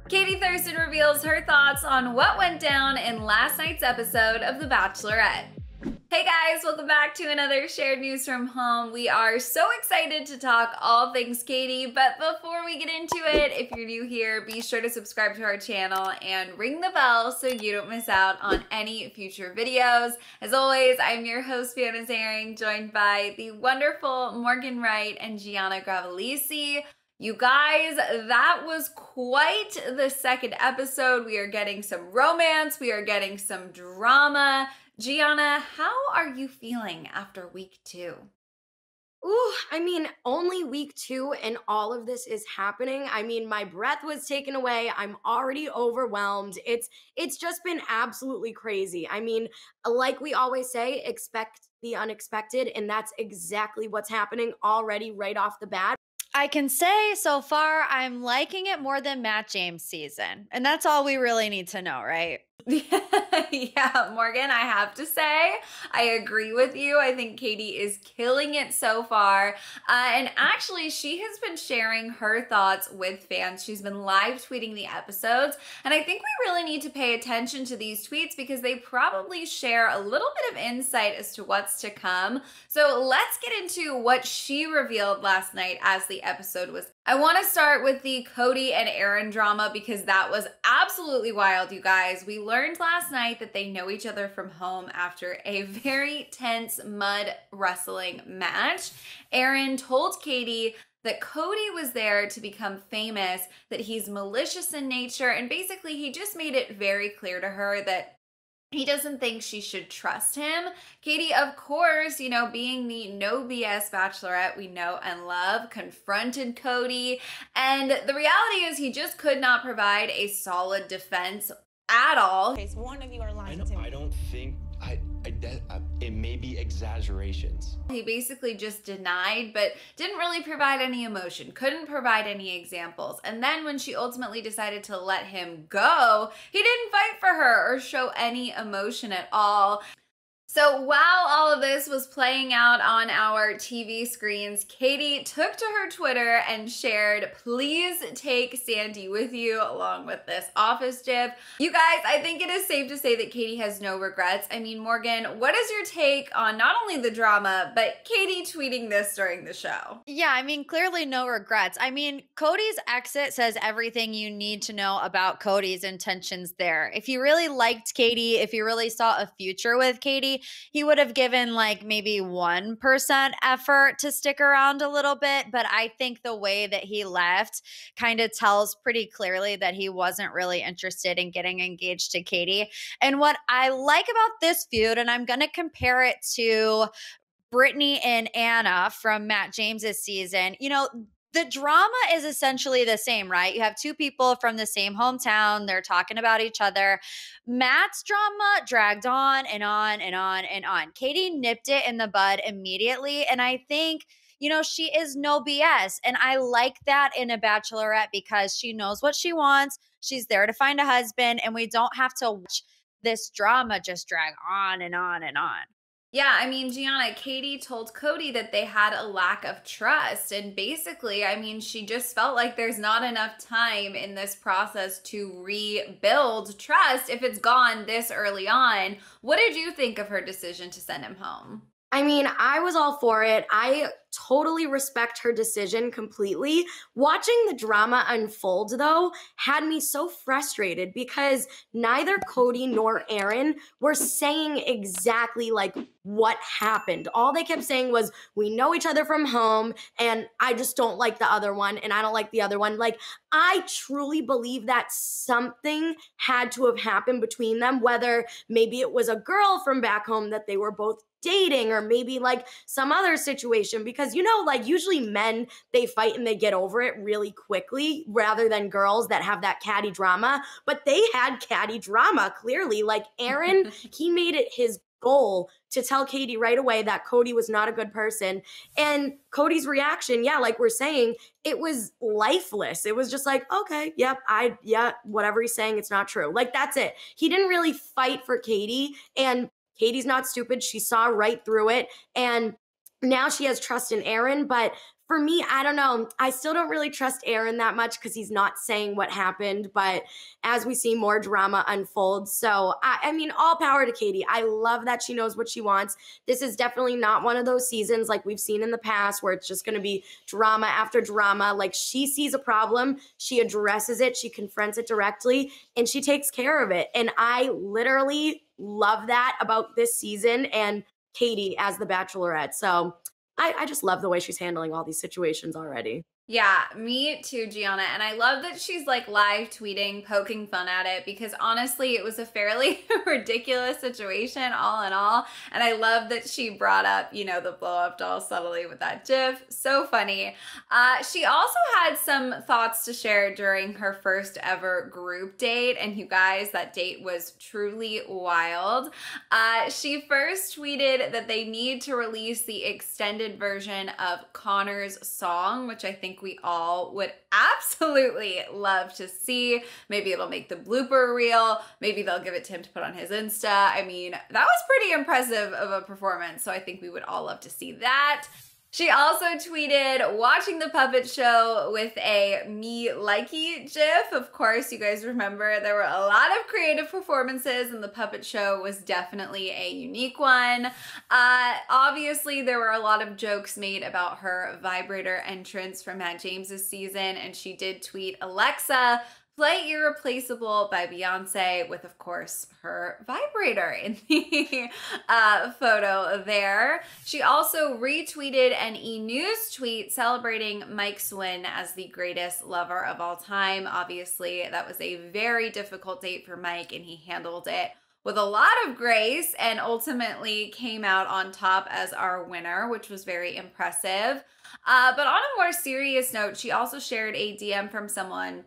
Katie Thurston reveals her thoughts on what went down in last night's episode of The Bachelorette. Hey guys, welcome back to another Shared News from Home. We are so excited to talk all things Katie, but before we get into it, if you're new here, be sure to subscribe to our channel and ring the bell so you don't miss out on any future videos. As always, I'm your host, Fiona Zaring, joined by the wonderful Morgan Wright and Gianna Gravelisi. You guys, that was quite the second episode. We are getting some romance. We are getting some drama. Gianna, how are you feeling after week 2? Ooh, I mean, only week 2 and all of this is happening. I mean, my breath was taken away. I'm already overwhelmed. It's just been absolutely crazy. I mean, like we always say, expect the unexpected, and that's exactly what's happening already right off the bat. I can say so far I'm liking it more than Matt James' season. And that's all we really need to know, right? Yeah, Morgan, I have to say, I agree with you. I think Katie is killing it so far. And actually, she has been sharing her thoughts with fans. She's been live tweeting the episodes. And I think we really need to pay attention to these tweets because they probably share a little bit of insight as to what's to come. So let's get into what she revealed last night as the episode was. I want to start with the Cody and Aaron drama because that was absolutely wild, you guys. We learned last night that they know each other from home after a very tense mud wrestling match. Aaron told Katie that Cody was there to become famous, that he's malicious in nature, and basically he just made it very clear to her that he doesn't think she should trust him. Katie, of course, you know, being the no BS bachelorette we know and love, confronted Cody. And the reality is he just could not provide a solid defense at all. Okay, so one of you are lying to me. I don't think it may be exaggerations. He basically just denied, but didn't really provide any emotion, couldn't provide any examples. And then when she ultimately decided to let him go, he didn't fight for her or show any emotion at all. So while all of this was playing out on our TV screens, Katie took to her Twitter and shared, "Please take Sandy with you," along with this office gif. You guys, I think it is safe to say that Katie has no regrets. I mean, Morgan, what is your take on not only the drama, but Katie tweeting this during the show? Yeah, I mean, clearly no regrets. I mean, Cody's exit says everything you need to know about Cody's intentions there. If you really liked Katie, if you really saw a future with Katie, he would have given like maybe 1% effort to stick around a little bit. But I think the way that he left kind of tells pretty clearly that he wasn't really interested in getting engaged to Katie. And what I like about this feud, and I'm going to compare it to Brittany and Anna from Matt James's season, you know, the drama is essentially the same, right? You have two people from the same hometown. They're talking about each other. Matt's drama dragged on and on and on and on. Katie nipped it in the bud immediately. And I think, you know, she is no BS. And I like that in a bachelorette because she knows what she wants. She's there to find a husband. And we don't have to watch this drama just drag on and on and on. Yeah, I mean, Gianna, Katie told Cody that they had a lack of trust. And basically, I mean, she just felt like there's not enough time in this process to rebuild trust if it's gone this early on. What did you think of her decision to send him home? I mean, I was all for it. I totally respect her decision completely. Watching the drama unfold, though, had me so frustrated because neither Cody nor Aaron were saying exactly like what happened. All they kept saying was, "We know each other from home, and I just don't like the other one, and I don't like the other one." Like, I truly believe that something had to have happened between them, whether maybe it was a girl from back home that they were both dating or maybe like some other situation, because you know, like usually men, they fight and they get over it really quickly rather than girls that have that catty drama. But they had catty drama clearly. Like Aaron, he made it his goal to tell Katie right away that Cody was not a good person. And Cody's reaction, yeah, like we're saying, it was lifeless. It was just like, okay, yep, whatever he's saying, it's not true. Like, that's it. He didn't really fight for Katie, and Katie's not stupid. She saw right through it. And now she has trust in Aaron, but for me, I don't know. I still don't really trust Aaron that much because he's not saying what happened. But as we see more drama unfold, so I mean, all power to Katie. I love that she knows what she wants. This is definitely not one of those seasons like we've seen in the past where it's just going to be drama after drama. Like she sees a problem, she addresses it, she confronts it directly, and she takes care of it. And I literally love that about this season and Katie as the Bachelorette. So I just love the way she's handling all these situations already. Yeah, me too, Gianna. And I love that she's like live tweeting, poking fun at it because honestly, it was a fairly ridiculous situation, all in all. And I love that she brought up, you know, the blow up doll subtly with that GIF. So funny. She also had some thoughts to share during her first ever group date. And you guys, that date was truly wild. She first tweeted that they need to release the extended version of Connor's song, which I think we all would absolutely love to see. Maybe it'll make the blooper reel. Maybe they'll give it to him to put on his Insta. I mean, that was pretty impressive of a performance, so I think we would all love to see that. She also tweeted, watching the puppet show with a me likey gif. Of course, you guys remember there were a lot of creative performances and the puppet show was definitely a unique one. Obviously, there were a lot of jokes made about her vibrator entrance from Matt James's season, and she did tweet, Alexa, play Irreplaceable by Beyonce with, of course, her vibrator in the photo there. She also retweeted an E! News tweet celebrating Mike's win as the greatest lover of all time. Obviously, that was a very difficult date for Mike, and he handled it with a lot of grace and ultimately came out on top as our winner, which was very impressive. But on a more serious note, she also shared a DM from someone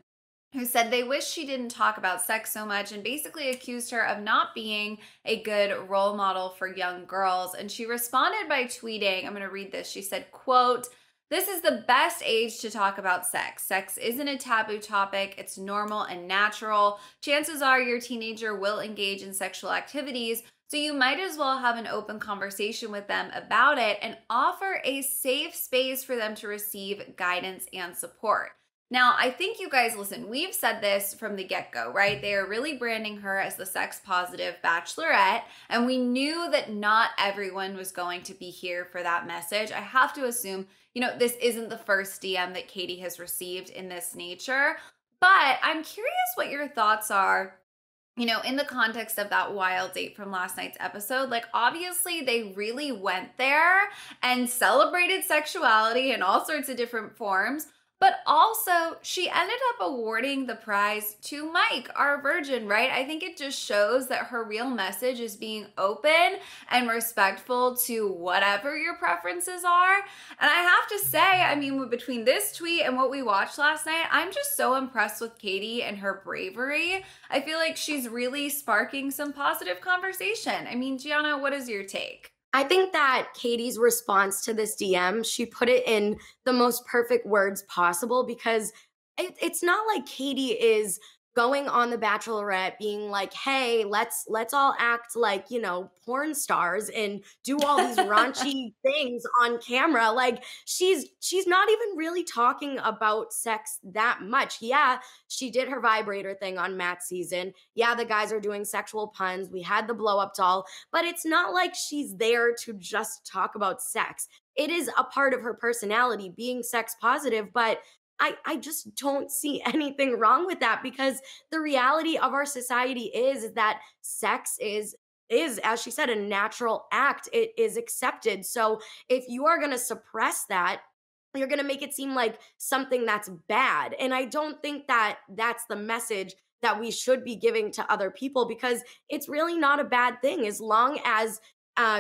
who said they wish she didn't talk about sex so much and basically accused her of not being a good role model for young girls. And she responded by tweeting, I'm going to read this. She said, quote, "This is the best age to talk about sex. Sex isn't a taboo topic. It's normal and natural. Chances are your teenager will engage in sexual activities, so you might as well have an open conversation with them about it and offer a safe space for them to receive guidance and support." Now, I think you guys, listen, we've said this from the get-go, right? They are really branding her as the sex-positive bachelorette, and we knew that not everyone was going to be here for that message. I have to assume, you know, this isn't the first DM that Katie has received in this nature, but I'm curious what your thoughts are, you know, in the context of that wild date from last night's episode. Like, obviously, they really went there and celebrated sexuality in all sorts of different forms. But also, she ended up awarding the prize to Mike, our virgin, right? I think it just shows that her real message is being open and respectful to whatever your preferences are. And I have to say, I mean, between this tweet and what we watched last night, I'm just so impressed with Katie and her bravery. I feel like she's really sparking some positive conversation. I mean, Gianna, what is your take? I think that Katie's response to this DM, she put it in the most perfect words possible because it's not like Katie is going on The Bachelorette being like, hey, let's all act like, you know, porn stars and do all these raunchy things on camera. Like she's not even really talking about sex that much. Yeah, she did her vibrator thing on Matt's season. Yeah, the guys are doing sexual puns. We had the blow up doll, but it's not like she's there to just talk about sex. It is a part of her personality being sex positive, but I just don't see anything wrong with that because the reality of our society is that sex is, as she said, a natural act. It is accepted. So if you are going to suppress that, you're going to make it seem like something that's bad. And I don't think that that's the message that we should be giving to other people because it's really not a bad thing as long as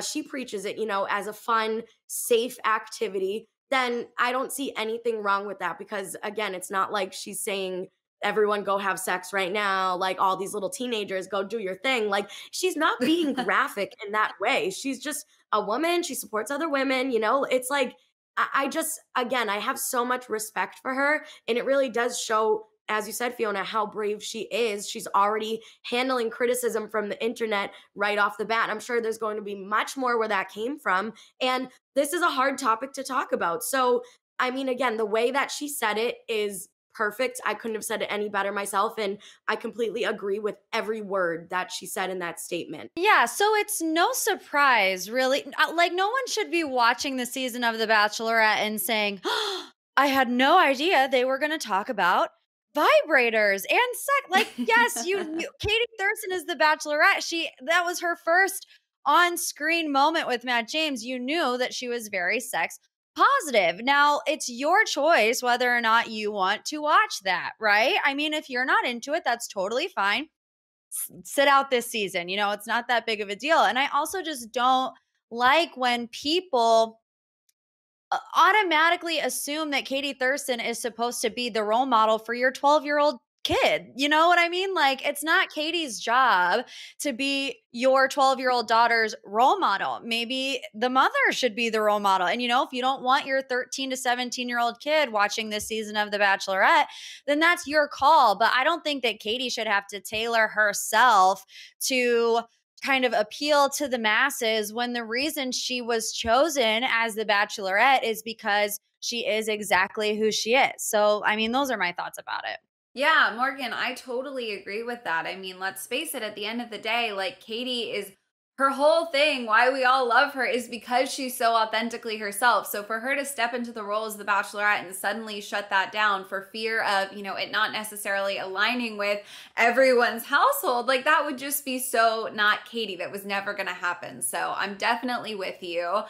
she preaches it, you know, as a fun, safe activity. Then I don't see anything wrong with that because, again, it's not like she's saying, everyone go have sex right now, like all these little teenagers, go do your thing. Like, she's not being graphic in that way. She's just a woman. She supports other women, you know? It's like, I just, again, I have so much respect for her, and it really does show, as you said, Fiona, how brave she is. She's already handling criticism from the internet right off the bat. I'm sure there's going to be much more where that came from. And this is a hard topic to talk about. So I mean, again, the way that she said it is perfect. I couldn't have said it any better myself. And I completely agree with every word that she said in that statement. Yeah, so it's no surprise, really. Like, no one should be watching the season of The Bachelorette and saying, oh, I had no idea they were going to talk about vibrators and sex. Like, yes, Katie Thurston is The Bachelorette. That was her first on-screen moment with Matt James. You knew that she was very sex positive. Now, it's your choice whether or not you want to watch that, right? I mean, if you're not into it, that's totally fine. Sit out this season. It's not that big of a deal. And I also just don't like when people automatically assume that Katie Thurston is supposed to be the role model for your 12-year-old kid. You know what I mean? Like, it's not Katie's job to be your 12-year-old daughter's role model. Maybe the mother should be the role model. And, if you don't want your 13 to 17-year-old kid watching this season of The Bachelorette, then that's your call. But I don't think that Katie should have to tailor herself to kind of appeal to the masses when the reason she was chosen as the Bachelorette is because she is exactly who she is. So, I mean, those are my thoughts about it. Yeah, Morgan, I totally agree with that. I mean, let's face it, at the end of the day, like Katie is her whole thing, why we all love her is because she's so authentically herself. So for her to step into the role as the Bachelorette and suddenly shut that down for fear of, it not necessarily aligning with everyone's household, like that would just be so not Katie. That was never going to happen. So I'm definitely with you.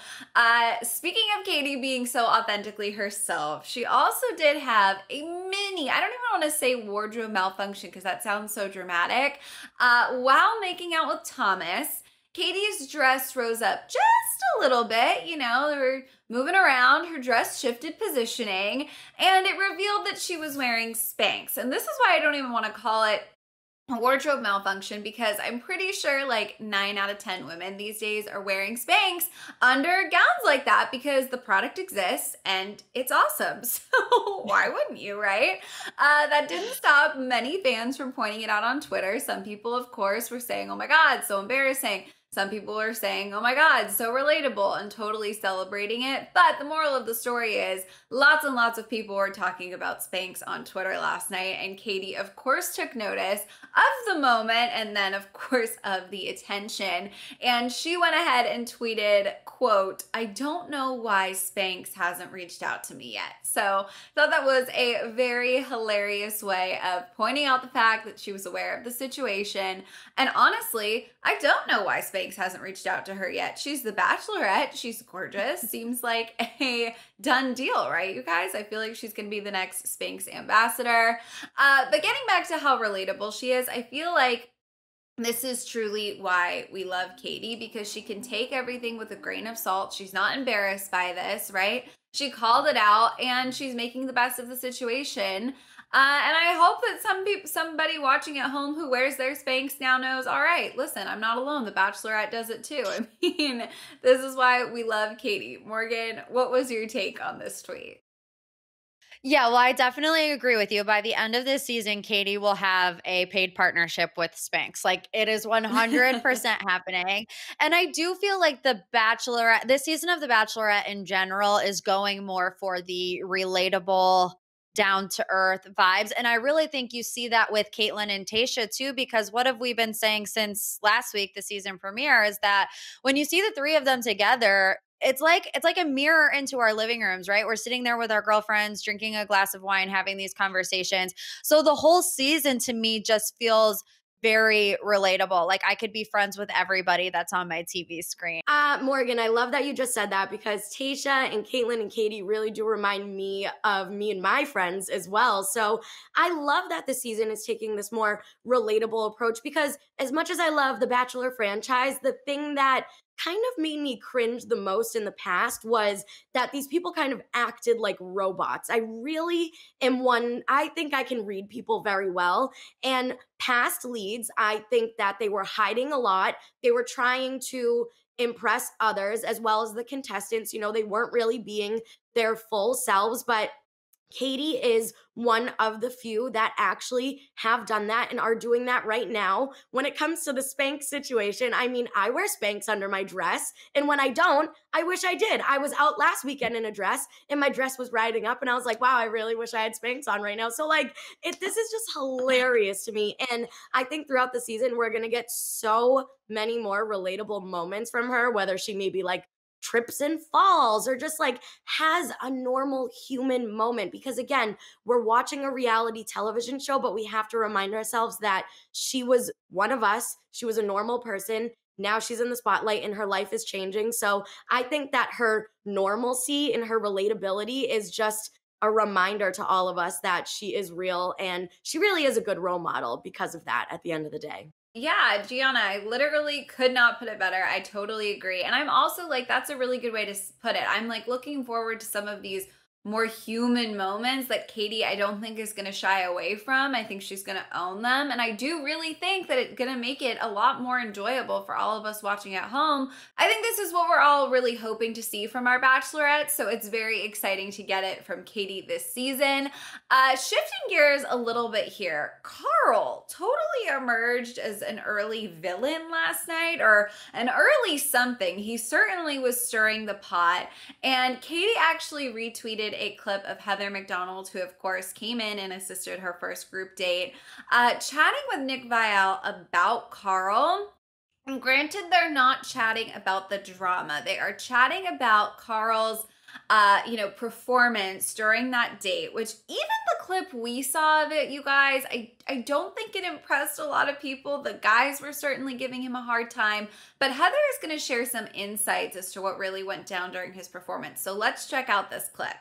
Speaking of Katie being so authentically herself, she also did have a mini, I don't even want to say wardrobe malfunction because that sounds so dramatic, while making out with Thomas. Katie's dress rose up just a little bit, they were moving around, her dress shifted positioning, and it revealed that she was wearing Spanx. And this is why I don't even want to call it a wardrobe malfunction, because I'm pretty sure like 9 out of 10 women these days are wearing Spanx under gowns like that because the product exists and it's awesome. So why wouldn't you, right? That didn't stop many fans from pointing it out on Twitter. Some people, of course, were saying, oh my God, so embarrassing. Some people are saying, oh my God, so relatable, and totally celebrating it. But the moral of the story is lots and lots of people were talking about Spanx on Twitter last night. And Katie, of course, took notice of the moment and then, of course, of the attention. And she went ahead and tweeted, quote, I don't know why Spanx hasn't reached out to me yet. So I thought that was a very hilarious way of pointing out the fact that she was aware of the situation. And honestly, I don't know why Spanx hasn't reached out to her yet. She's the Bachelorette. She's gorgeous. Seems like a done deal, right, you guys? I feel like she's going to be the next Spanx ambassador. But getting back to how relatable she is, I feel like this is truly why we love Katie, because she can take everything with a grain of salt. She's not embarrassed by this, right? She called it out and she's making the best of the situation. And I hope that somebody watching at home who wears their Spanx now knows, all right, listen, I'm not alone. The Bachelorette does it too. I mean, this is why we love Katie. Morgan, what was your take on this tweet? Yeah, well, I definitely agree with you. By the end of this season, Katie will have a paid partnership with Spanx. Like, it is 100% happening. And I do feel like this season of The Bachelorette in general is going more for the relatable, down to earth vibes. And I really think you see that with Caitlyn and Tayshia too, because what have we been saying since last week, the season premiere, is that when you see the three of them together, it's like a mirror into our living rooms, right? We're sitting there with our girlfriends, drinking a glass of wine, having these conversations. So the whole season to me just feels very relatable. Like, I could be friends with everybody that's on my TV screen. Morgan, I love that you just said that, because Tayshia and Caitlyn and Katie really do remind me of me and my friends as well. So I love that this season is taking this more relatable approach, because as much as I love the Bachelor franchise, the thing that kind of made me cringe the most in the past was that these people kind of acted like robots. I really I think I can read people very well. And past leads, I think that they were hiding a lot. They were trying to impress others as well as the contestants. They weren't really being their full selves, but Katie is one of the few that actually have done that and are doing that right now. When it comes to the Spanx situation, I mean, I wear Spanx under my dress, and when I don't, I wish I did. I was out last weekend in a dress, and my dress was riding up, and I was like, wow, I really wish I had Spanx on right now. So, like, this is just hilarious to me. And I think throughout the season, we're going to get so many more relatable moments from her, whether she maybe like trips and falls or just like has a normal human moment, because again, we're watching a reality television show, but we have to remind ourselves that she was one of us. She was a normal person. Now she's in the spotlight and her life is changing. So I think that her normalcy and her relatability is just a reminder to all of us that she is real, and she really is a good role model because of that at the end of the day. Yeah, Gianna, I literally could not put it better. I totally agree. And I'm also like, that's a really good way to put it. I'm like looking forward to some of these more human moments that Katie, I don't think is going to shy away from. I think she's going to own them. And I do really think that it's going to make it a lot more enjoyable for all of us watching at home. I think this is what we're all really hoping to see from our Bachelorette. So it's very exciting to get it from Katie this season. Shifting gears a little bit here, Carl totally emerged as an early villain last night, or an early something. He certainly was stirring the pot. And Katie actually retweeted a clip of Heather McDonald, who of course came in and assisted her first group date, chatting with Nick Viall about Carl. And granted, they're not chatting about the drama. They are chatting about Carl's performance during that date, which even the clip we saw of it, you guys, I don't think it impressed a lot of people. The guys were certainly giving him a hard time, but Heather is going to share some insights as to what really went down during his performance. So let's check out this clip.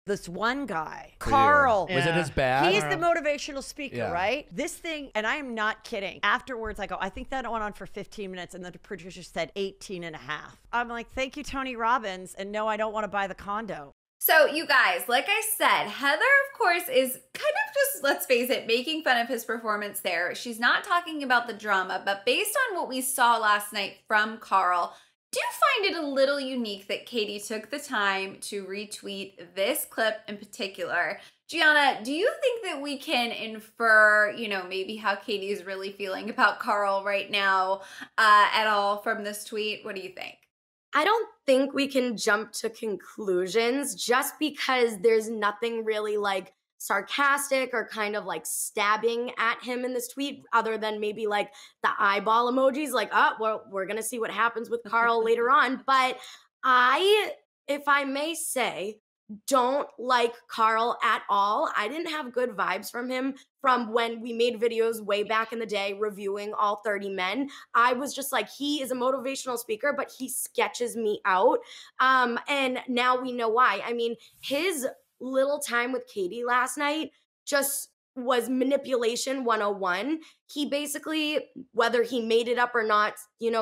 This one guy, Carl. Was it as bad? He's the motivational speaker, right? This thing, and I am not kidding. Afterwards, I go, I think that went on for 15 minutes, and the producer said 18 and a half. I'm like, thank you, Tony Robbins, and no, I don't want to buy the condo. So you guys, like I said, Heather, of course, is kind of just, let's face it, making fun of his performance there. She's not talking about the drama, but based on what we saw last night from Carl, do find it a little unique that Katie took the time to retweet this clip in particular. Gianna, do you think that we can infer, maybe how Katie is really feeling about Carl right now at all from this tweet? What do you think? I don't think we can jump to conclusions just because there's nothing really like sarcastic or kind of like stabbing at him in this tweet, other than maybe like the eyeball emojis, like, oh, well, we're going to see what happens with Carl later on. But if I may say, don't like Carl at all. I didn't have good vibes from him from when we made videos way back in the day reviewing all 30 men. I was just like, he is a motivational speaker, but he sketches me out. And now we know why. I mean, his little time with Katie last night just was manipulation 101. He basically, whether he made it up or not,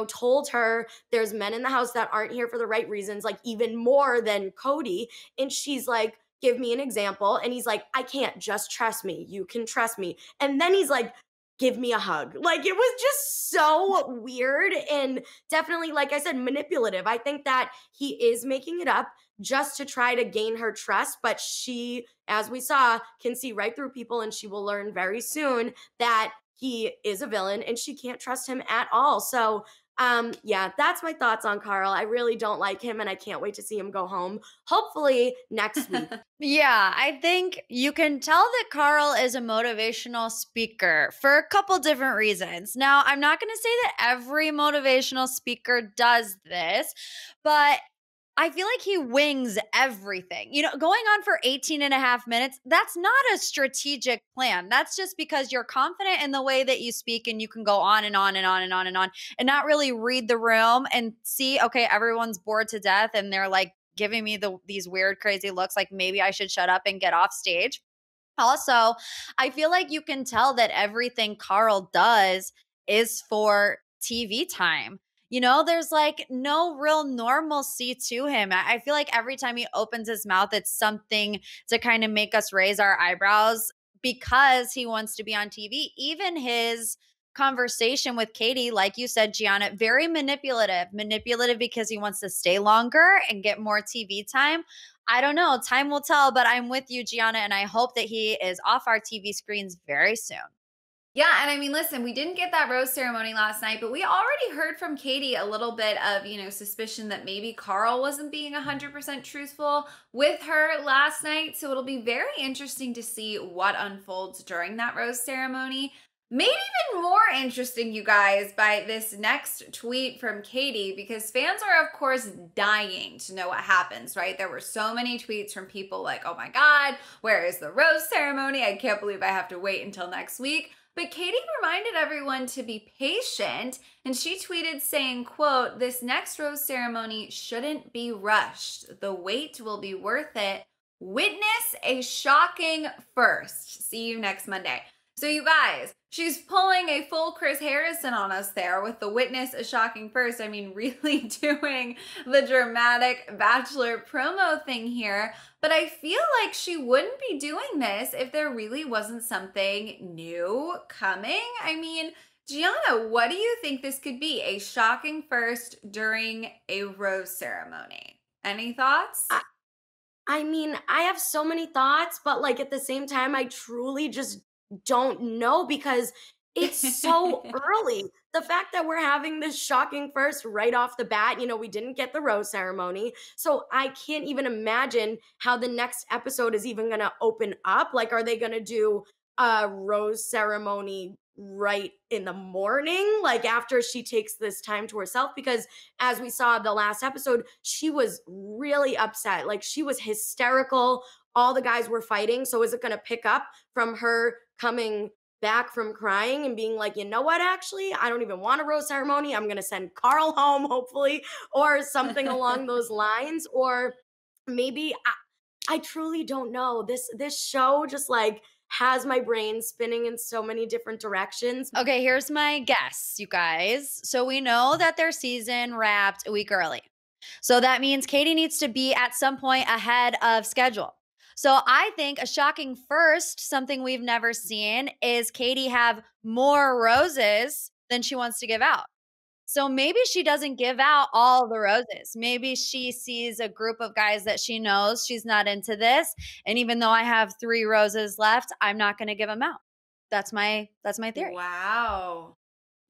told her there's men in the house that aren't here for the right reasons, like even more than Cody. And she's like, give me an example. And he's like, I can't, just trust me. You can trust me. And then he's like, give me a hug. Like, it was just so weird and definitely, like I said, manipulative. I think that he is making it up just to try to gain her trust, but she, as we saw, can see right through people, and she will learn very soon that he is a villain and she can't trust him at all. So yeah, that's my thoughts on Carl. I really don't like him, and I can't wait to see him go home, hopefully next week. Yeah, I think you can tell that Carl is a motivational speaker for a couple different reasons. Now, I'm not going to say that every motivational speaker does this, but I feel like he wings everything. Going on for 18 and a half minutes, that's not a strategic plan. That's just because you're confident in the way that you speak, and you can go on and on and on and on and on and not really read the room and see, okay, everyone's bored to death and they're like giving me these weird, crazy looks, like maybe I should shut up and get off stage. Also, I feel like you can tell that everything Carl does is for TV time. There's like no real normalcy to him. I feel like every time he opens his mouth, it's something to kind of make us raise our eyebrows because he wants to be on TV. Even his conversation with Katie, like you said, Gianna, very manipulative because he wants to stay longer and get more TV time. I don't know. Time will tell, but I'm with you, Gianna, and I hope that he is off our TV screens very soon. Yeah, and I mean, listen, we didn't get that rose ceremony last night, but we already heard from Katie a little bit of, suspicion that maybe Carl wasn't being 100% truthful with her last night. So it'll be very interesting to see what unfolds during that rose ceremony. Made even more interesting, you guys, by this next tweet from Katie, because fans are, of course, dying to know what happens, right? There were so many tweets from people like, oh my God, where is the rose ceremony? I can't believe I have to wait until next week. But Katie reminded everyone to be patient, and she tweeted saying, quote, "This next rose ceremony shouldn't be rushed. The wait will be worth it. Witness a shocking first." See you next Monday. So you guys, she's pulling a full Chris Harrison on us there with the witness a shocking first. I mean, really doing the dramatic Bachelor promo thing here. But I feel like she wouldn't be doing this if there really wasn't something new coming. I mean, Gianna, what do you think this could be? A shocking first during a rose ceremony. Any thoughts? I mean, I have so many thoughts, but like at the same time, I truly just don't know because it's so early. The fact that we're having this shocking first right off the bat, we didn't get the rose ceremony. So I can't even imagine how the next episode is even going to open up. Like, are they going to do a rose ceremony right in the morning, like after she takes this time to herself? Because as we saw the last episode, she was really upset. Like, she was hysterical. All the guys were fighting. So is it going to pick up from her coming back from crying and being like, you know what, actually, I don't even want a rose ceremony. I'm going to send Carl home, hopefully, or something along those lines. Or maybe I truly don't know. This show just like has my brain spinning in so many different directions. Okay, here's my guess, you guys. So we know that their season wrapped a week early. So that means Katie needs to be at some point ahead of schedule. So I think a shocking first, something we've never seen, is Katie have more roses than she wants to give out. So maybe she doesn't give out all the roses. Maybe she sees a group of guys that she knows she's not into this. And even though I have 3 roses left, I'm not going to give them out. That's my theory. Wow.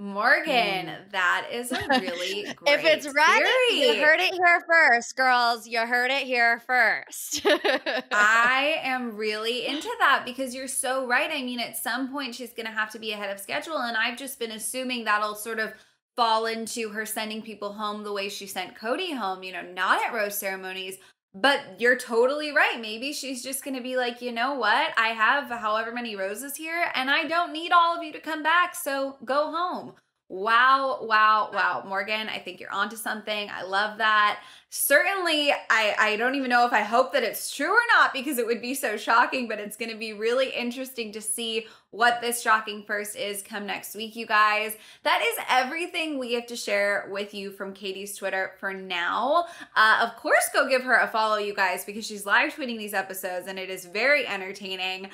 Morgan, that is a really great If it's right, theory. you heard it here first, girls. You heard it here first. I am really into that because you're so right. I mean, at some point she's going to have to be ahead of schedule. And I've just been assuming that'll sort of fall into her sending people home the way she sent Cody home, not at rose ceremonies. But you're totally right. Maybe she's just going to be like, you know what? I have however many roses here and I don't need all of you to come back. So go home. Wow, wow, wow. Morgan, I think you're onto something. I love that. Certainly, I don't even know if I hope that it's true or not because it would be so shocking, but it's going to be really interesting to see what this shocking first is come next week, you guys. That is everything we have to share with you from Katie's Twitter for now. Of course, go give her a follow, you guys, because she's live tweeting these episodes and it is very entertaining.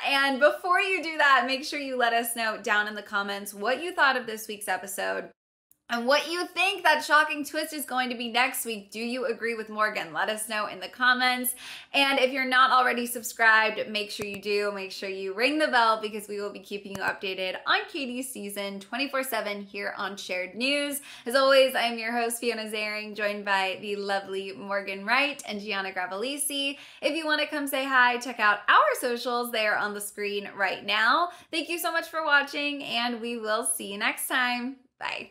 And before you do that, make sure you let us know down in the comments what you thought of this week's episode. And what you think that shocking twist is going to be next week. Do you agree with Morgan? Let us know in the comments. And if you're not already subscribed, make sure you do. Make sure you ring the bell because we will be keeping you updated on Katie's season 24/7 here on Shared News. As always, I am your host, Fiona Zaring, joined by the lovely Morgan Wright and Gianna Gravalisi. If you want to come say hi, check out our socials. They are on the screen right now. Thank you so much for watching, and we will see you next time. Bye.